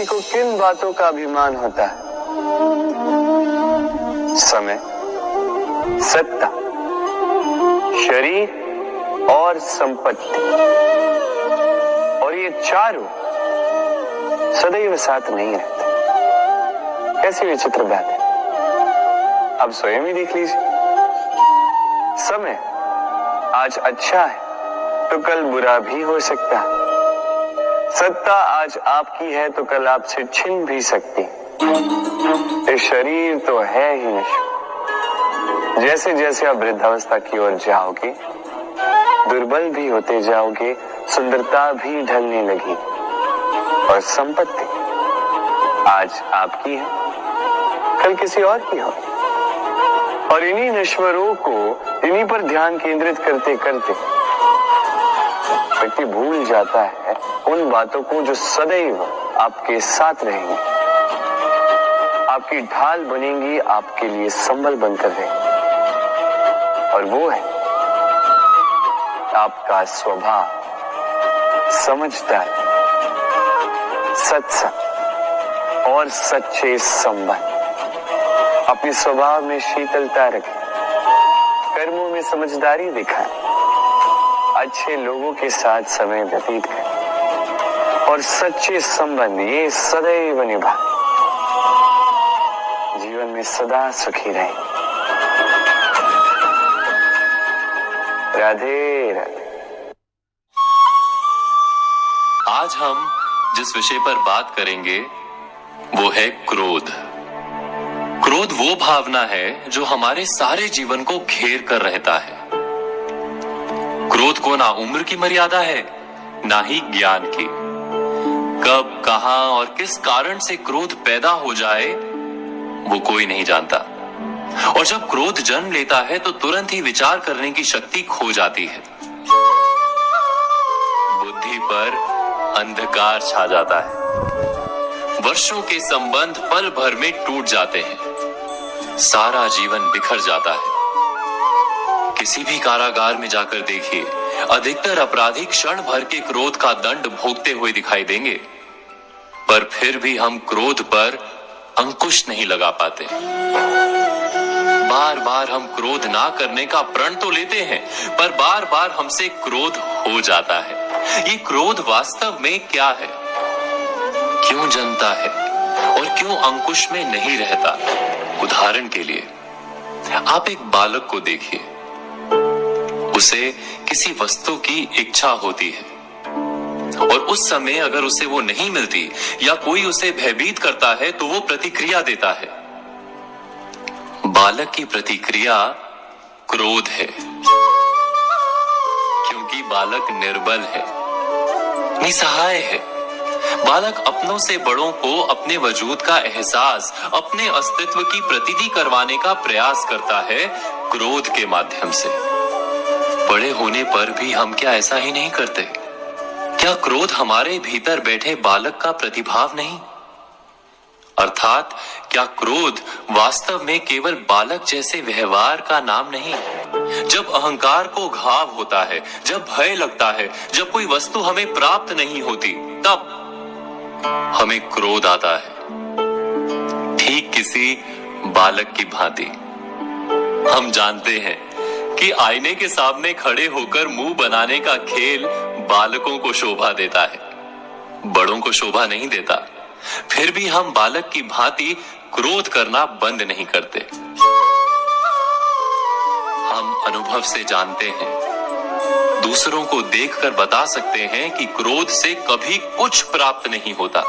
किसी को किन बातों का अभिमान होता है? समय, सत्ता, शरीर और संपत्ति। और ये चारों सदैव साथ नहीं रहते। कैसी विचित्र बात है, अब स्वयं ही देख लीजिए। समय आज अच्छा है तो कल बुरा भी हो सकता है। सत्ता आज आपकी है तो कल आपसे छिन भी सकती। ये शरीर तो है ही नश्वर। जैसे जैसे आप वृद्धावस्था की ओर जाओगे, दुर्बल भी होते जाओगे, सुंदरता भी ढलने लगी। और संपत्ति आज आपकी है, कल किसी और की हो। और इन्हीं नश्वरों को, इन्हीं पर ध्यान केंद्रित करते करते व्यक्ति भूल जाता है उन बातों को जो सदैव आपके साथ रहेंगी, आपकी ढाल बनेंगी, आपके लिए संबल बनकर रहेंगी। और वो है आपका स्वभाव, समझदारी, सत्संग और सच्चे संबंध। अपने स्वभाव में शीतलता रखें, कर्मों में समझदारी दिखाएं, अच्छे लोगों के साथ समय व्यतीत करें और सच्चे संबंध ये सदैव निभाएं। जीवन में सदा सुखी रहें। राधे राधे। आज हम जिस विषय पर बात करेंगे वो है क्रोध। क्रोध वो भावना है जो हमारे सारे जीवन को घेर कर रहता है। क्रोध को ना उम्र की मर्यादा है, ना ही ज्ञान की। कब, कहां और किस कारण से क्रोध पैदा हो जाए वो कोई नहीं जानता। और जब क्रोध जन्म लेता है तो तुरंत ही विचार करने की शक्ति खो जाती है। बुद्धि पर अंधकार छा जाता है। वर्षों के संबंध पल भर में टूट जाते हैं। सारा जीवन बिखर जाता है। किसी भी कारागार में जाकर देखिए, अधिकतर अपराधी क्षण भर के क्रोध का दंड भोगते हुए दिखाई देंगे, पर फिर भी हम क्रोध पर अंकुश नहीं लगा पाते। बार बार हम क्रोध ना करने का प्रण तो लेते हैं, पर बार बार हमसे क्रोध हो जाता है। ये क्रोध वास्तव में क्या है, क्यों जन्मता है और क्यों अंकुश में नहीं रहता? उदाहरण के लिए आप एक बालक को देखिए, उसे किसी वस्तु की इच्छा होती है और उस समय अगर उसे वो नहीं मिलती या कोई उसे भयभीत करता है तो वो प्रतिक्रिया देता है। बालक की प्रतिक्रिया क्रोध है, क्योंकि बालक निर्बल है, निसहाय है। बालक अपनों से बड़ों को अपने वजूद का एहसास, अपने अस्तित्व की प्रतीति करवाने का प्रयास करता है क्रोध के माध्यम से। बड़े होने पर भी हम क्या ऐसा ही नहीं करते? क्या क्रोध हमारे भीतर बैठे बालक का प्रतिभाव नहीं? अर्थात क्या क्रोध वास्तव में केवल बालक जैसे व्यवहार का नाम नहीं? जब अहंकार को घाव होता है, जब भय लगता है, जब कोई वस्तु हमें प्राप्त नहीं होती, तब हमें क्रोध आता है। ठीक किसी बालक की भांति। हम जानते हैं कि आईने के सामने खड़े होकर मुंह बनाने का खेल बालकों को शोभा देता है, बड़ों को शोभा नहीं देता। फिर भी हम बालक की भांति क्रोध करना बंद नहीं करते। हम अनुभव से जानते हैं, दूसरों को देखकर बता सकते हैं कि क्रोध से कभी कुछ प्राप्त नहीं होता।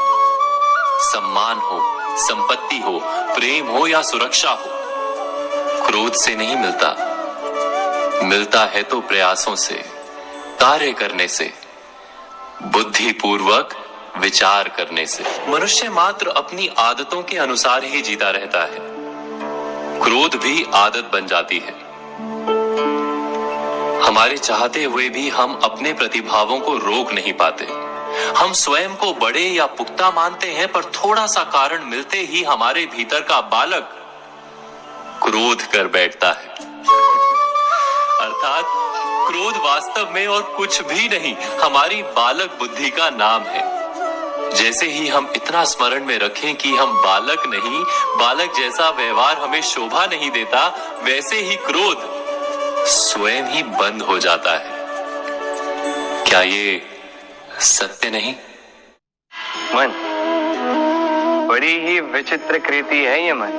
सम्मान हो, संपत्ति हो, प्रेम हो या सुरक्षा हो, क्रोध से नहीं मिलता। मिलता है तो प्रयासों से, कार्य करने से, बुद्धिपूर्वक विचार करने से। मनुष्य मात्र अपनी आदतों के अनुसार ही जीता रहता है। क्रोध भी आदत बन जाती है। हमारे चाहते हुए भी हम अपने प्रतिभावों को रोक नहीं पाते। हम स्वयं को बड़े या पुख्ता मानते हैं, पर थोड़ा सा कारण मिलते ही हमारे भीतर का बालक क्रोध कर बैठता है। अर्थात क्रोध वास्तव में और कुछ भी नहीं, हमारी बालक बुद्धि का नाम है, जैसे ही हम इतना स्मरण में रखें कि हम बालक नहीं, बालक जैसा व्यवहार हमें शोभा नहीं देता, वैसे ही क्रोध स्वयं ही बंद हो जाता है। क्या ये सत्य नहीं? मन बड़ी ही विचित्र कृति है। ये मन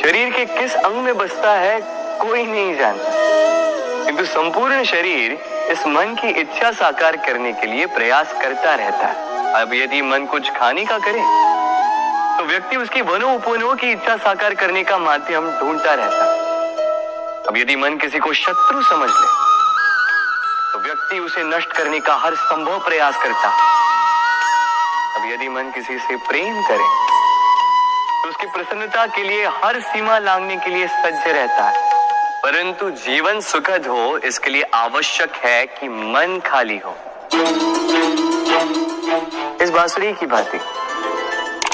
शरीर के किस अंग में बसता है कोई नहीं जानता, किंतु संपूर्ण शरीर इस मन की इच्छा साकार करने के लिए प्रयास करता रहता है। अब यदि मन कुछ खाने का करे तो व्यक्ति उसकी वनो उपवनों की इच्छा साकार करने का माध्यम ढूंढता रहता है। अब यदि मन किसी को शत्रु समझ ले तो व्यक्ति उसे नष्ट करने का हर संभव प्रयास करता है। अब यदि मन किसी से प्रेम करे तो उसकी प्रसन्नता के लिए हर सीमा लांघने के लिए सज्ज रहता है। परंतु जीवन सुखद हो इसके लिए आवश्यक है कि मन खाली हो। इस बांसुरी की भांति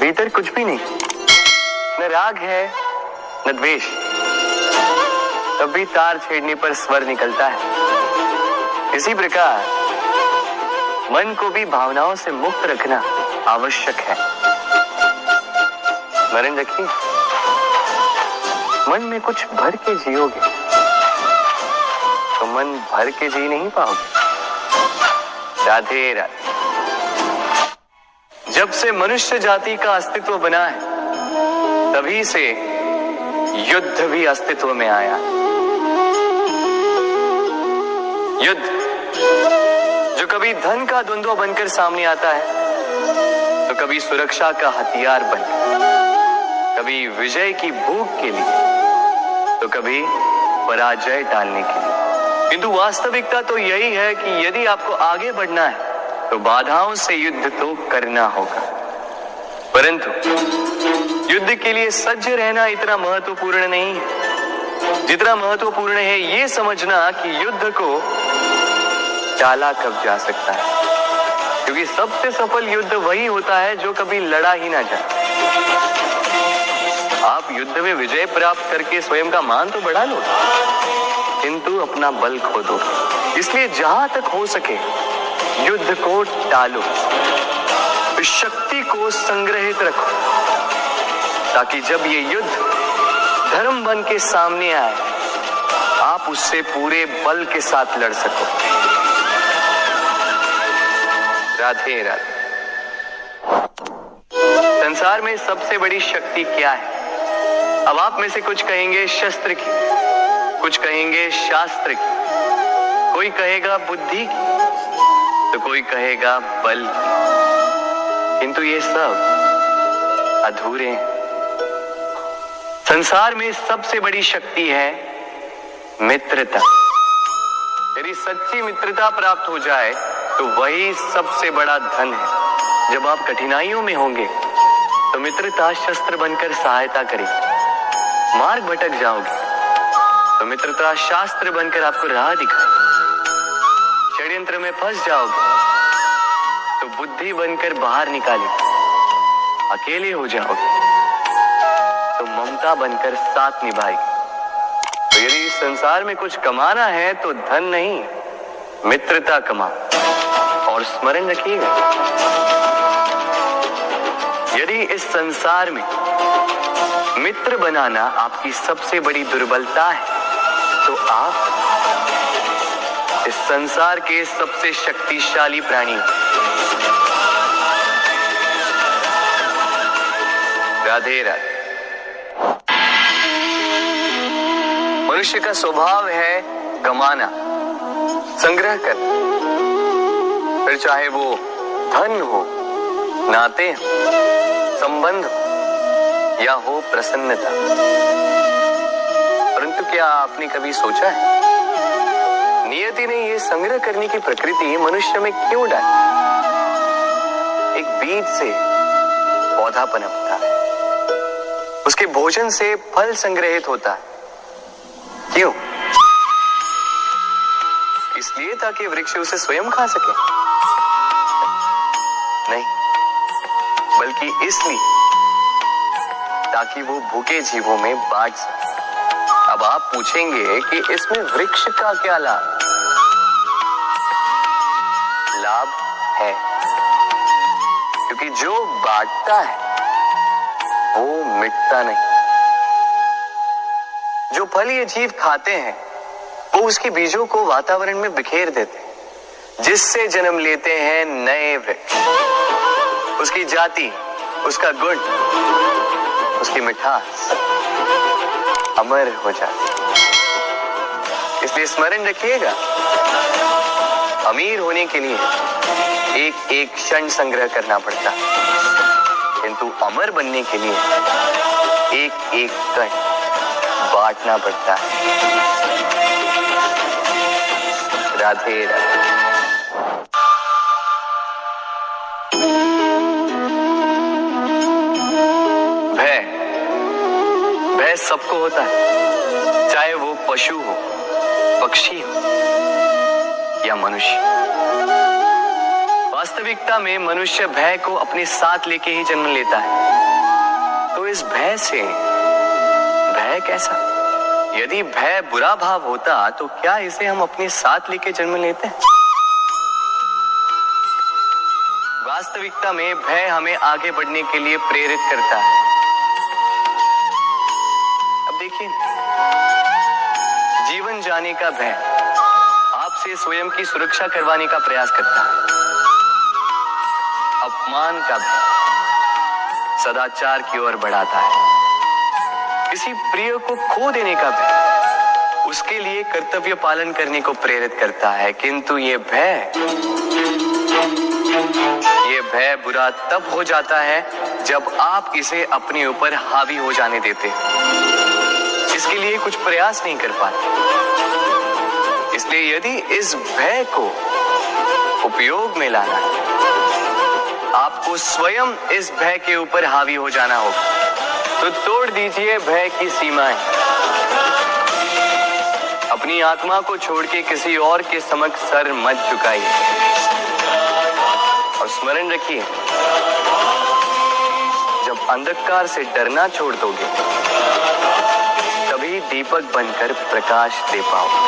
भीतर कुछ भी नहीं, न राग है न द्वेष, तब भी तार छेड़ने पर स्वर निकलता है। इसी प्रकार मन को भी भावनाओं से मुक्त रखना आवश्यक है। स्मरण रखिए, मन में कुछ भर के जियोगे तो मन भर के जी नहीं पाओगे। राधे राधे। जब से मनुष्य जाति का अस्तित्व बना है तभी से युद्ध भी अस्तित्व में आया। युद्ध जो कभी धन का द्वंद्व बनकर सामने आता है तो कभी सुरक्षा का हथियार बनकर, कभी विजय की भूख के लिए तो कभी पराजय टालने के लिए। किंतु वास्तविकता तो यही है कि यदि आपको आगे बढ़ना है तो बाधाओं से युद्ध तो करना होगा। परंतु युद्ध के लिए सज्ज रहना इतना महत्वपूर्ण नहीं है जितना महत्वपूर्ण है ये समझना कि युद्ध को टाला कब जा सकता है। क्योंकि सबसे सफल युद्ध वही होता है जो कभी लड़ा ही ना जाए। आप युद्ध में विजय प्राप्त करके स्वयं का मान तो बढ़ा लो, किंतु अपना बल खो दो। इसलिए जहां तक हो सके युद्ध को टालो, शक्ति को संग्रहित रखो, ताकि जब ये युद्ध धर्म बन के सामने आए आप उससे पूरे बल के साथ लड़ सको। राधे राधे। संसार में सबसे बड़ी शक्ति क्या है? अब आप में से कुछ कहेंगे शस्त्र की, कुछ कहेंगे शास्त्र की, कोई कहेगा बुद्धि की, तो कोई कहेगा बल की। किंतु ये सब अधूरे हैं। संसार में सबसे बड़ी शक्ति है मित्रता। यदि सच्ची मित्रता प्राप्त हो जाए तो वही सबसे बड़ा धन है। जब आप कठिनाइयों में होंगे तो मित्रता शस्त्र बनकर सहायता करेगी। मार्ग भटक जाओगे तो मित्रता शास्त्र बनकर आपको राह दिखाएगी। षड्यंत्र में फंस जाओगे तो बुद्धि बनकर बाहर निकालेगी। अकेले हो जाओगे तो ममता बनकर साथ निभाएगी। तो यदि इस संसार में कुछ कमाना है तो धन नहीं, मित्रता कमाओ। और स्मरण रखिएगा, यदि इस संसार में मित्र बनाना आपकी सबसे बड़ी दुर्बलता है तो आप इस संसार के सबसे शक्तिशाली प्राणी। राधे राधे। मनुष्य का स्वभाव है कमाना, संग्रह करना, फिर चाहे वो धन हो, नाते हो, संबंध हो या हो प्रसन्नता। परंतु क्या आपने कभी सोचा है नियति ने ये संग्रह करने की प्रकृति मनुष्य में क्यों डाली? एक बीज से पौधा पनपता है, उसके भोजन से फल संग्रहित होता है। क्यों? इसलिए ताकि वृक्ष उसे स्वयं खा सके? नहीं, बल्कि इसलिए ताकि वो भूखे जीवों में बांट सके। अब आप पूछेंगे कि इसमें वृक्ष का क्या लाभ? लाभ है, क्योंकि जो बांटता है वो मिटता नहीं। जो फल ये जीव खाते हैं वो उसके बीजों को वातावरण में बिखेर देते हैं, जिससे जन्म लेते हैं नए वृक्ष। उसकी जाति, उसका गुण, उसकी मिठास अमर हो जाती। इसलिए स्मरण रखिएगा, अमीर होने के लिए एक एक क्षण संग्रह करना पड़ता है, किंतु अमर बनने के लिए एक एक कण बांटना पड़ता है। राधे राधे। भय सबको होता है, चाहे वो पशु हो, पक्षी हो या मनुष्य। वास्तविकता में मनुष्य भय को अपने साथ लेके ही जन्म लेता है। तो इस भय से भय कैसा? यदि भय बुरा भाव होता तो क्या इसे हम अपने साथ लेके जन्म लेते हैं? वास्तविकता में भय हमें आगे बढ़ने के लिए प्रेरित करता है। अब देखिए, जीवन जाने का भय आपसे स्वयं की सुरक्षा करवाने का प्रयास करता है। अपमान का भय सदाचार की ओर बढ़ाता है। किसी प्रिय को खो देने का भय उसके लिए कर्तव्य पालन करने को प्रेरित करता है। किंतु ये भय बुरा तब हो जाता है जब आप इसे अपने ऊपर हावी हो जाने देते हैं, इसके लिए कुछ प्रयास नहीं कर पाते। इसलिए यदि इस भय को उपयोग में लाना है, आपको स्वयं इस भय के ऊपर हावी हो जाना होगा। तो तोड़ दीजिए भय की सीमाएं। अपनी आत्मा को छोड़ के किसी और के समक्ष सर मत झुकाइए। और स्मरण रखिए, जब अंधकार से डरना छोड़ दोगे तभी दीपक बनकर प्रकाश दे पाओगे।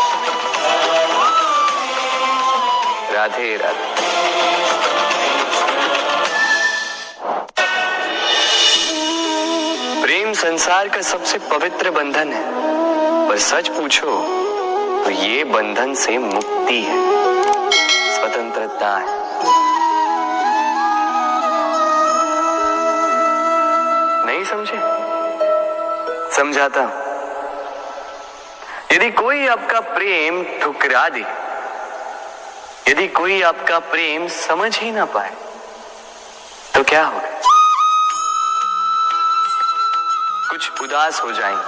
राधे राधे। प्रेम संसार का सबसे पवित्र बंधन है, पर सच पूछो तो ये बंधन से मुक्ति है, स्वतंत्रता है। नहीं समझे? समझाता हूं। यदि कोई आपका प्रेम ठुकरा दे, यदि कोई आपका प्रेम समझ ही ना पाए, तो क्या होगा? कुछ उदास हो जाएंगे,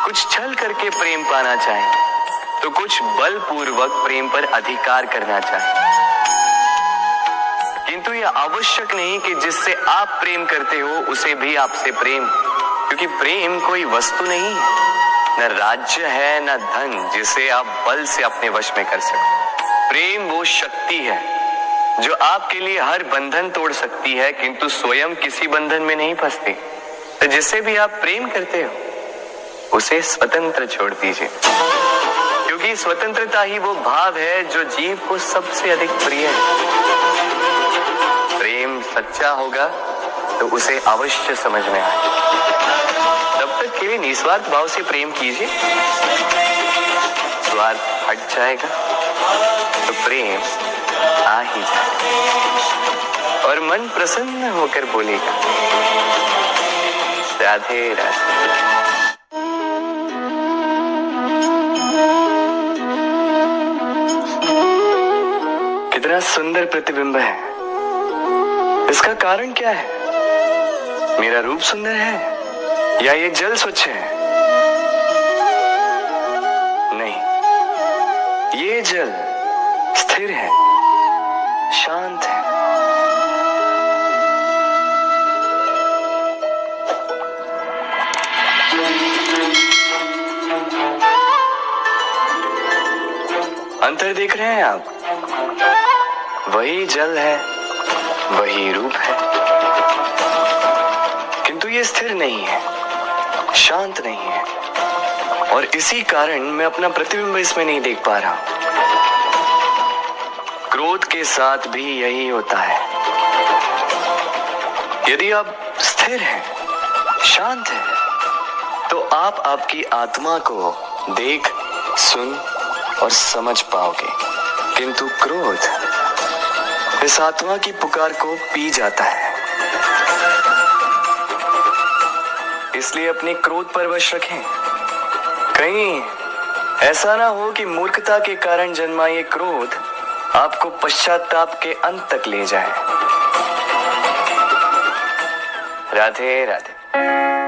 कुछ छल करके प्रेम पाना चाहेंगे, तो कुछ बलपूर्वक प्रेम पर अधिकार करना चाहेंगे। किंतु यह आवश्यक नहीं कि जिससे आप प्रेम करते हो उसे भी आपसे प्रेम, क्योंकि प्रेम कोई वस्तु नहीं है, न राज्य है, न धन जिसे आप बल से अपने वश में कर सकते। प्रेम वो शक्ति है जो आपके लिए हर बंधन तोड़ सकती है, किंतु स्वयं किसी बंधन में नहीं फंसती। तो जिससे भी आप प्रेम करते हो उसे स्वतंत्र छोड़ दीजिए, क्योंकि स्वतंत्रता ही वो भाव है जो जीव को सबसे अधिक प्रिय है। प्रेम सच्चा होगा तो उसे अवश्य समझ में आए। तब तक के लिए निस्वार्थ भाव से प्रेम कीजिए। स्वार्थ हट जाएगा तो प्रेम आ ही जाएगा और मन प्रसन्न होकर बोलेगा, राधे राधे। कितना सुंदर प्रतिबिंब है। इसका कारण क्या है? मेरा रूप सुंदर है या ये जल स्वच्छ है? नहीं, ये जल स्थिर है, शांत है। अंतर देख रहे हैं आप? वही जल है, वही रूप है, किंतु ये स्थिर नहीं है, शांत नहीं है, और इसी कारण मैं अपना प्रतिबिंब इसमें नहीं देख पा रहा। क्रोध के साथ भी यही होता है। यदि आप स्थिर हैं, शांत हैं, तो आप आपकी आत्मा को देख, सुन और समझ पाओगे। किंतु क्रोध इस आत्मा की पुकार को पी जाता है। इसलिए अपने क्रोध पर वश रखें। कहीं ऐसा ना हो कि मूर्खता के कारण जन्मा ये क्रोध आपको पश्चाताप के अंत तक ले जाए। राधे राधे।